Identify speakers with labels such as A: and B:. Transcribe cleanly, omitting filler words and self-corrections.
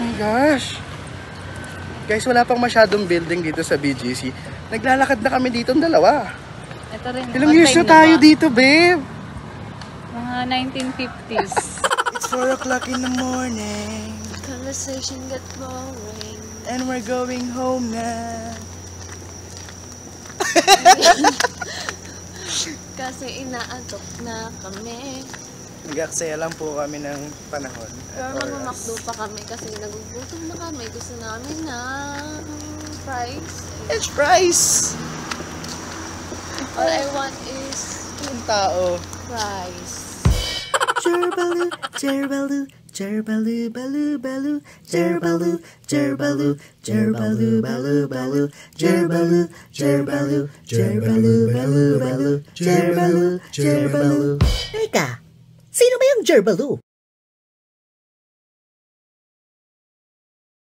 A: my gosh. Guys, wala pang masyadong building dito sa BGC. Naglalakad na kami dito ng dalawa.
B: Ito rin.
A: Ilang years na tayo dito, babe?
B: Mga 1950s.
A: It's 4 o'clock in the morning.
C: Conversation got boring.
A: And we're going home na.
C: Kasi inaantok na kami.
A: Nag-aksaya lang po kami ng panahon.
C: Pero magmamakdo pa kami kasi nagugutom na kami. Gusto namin ng fries.
A: French fries!
C: All I want is
A: Yung tao.
C: fries.
A: Jerbaloo, jerbaloo, jerbaloo, baloo, baloo, jerbaloo, jerbaloo, jerbaloo, baloo, baloo, jerbaloo, jerbaloo, jerbaloo, baloo, baloo, jerbaloo, jerbaloo.
D: Teka, sino ba yung Jerbaloo?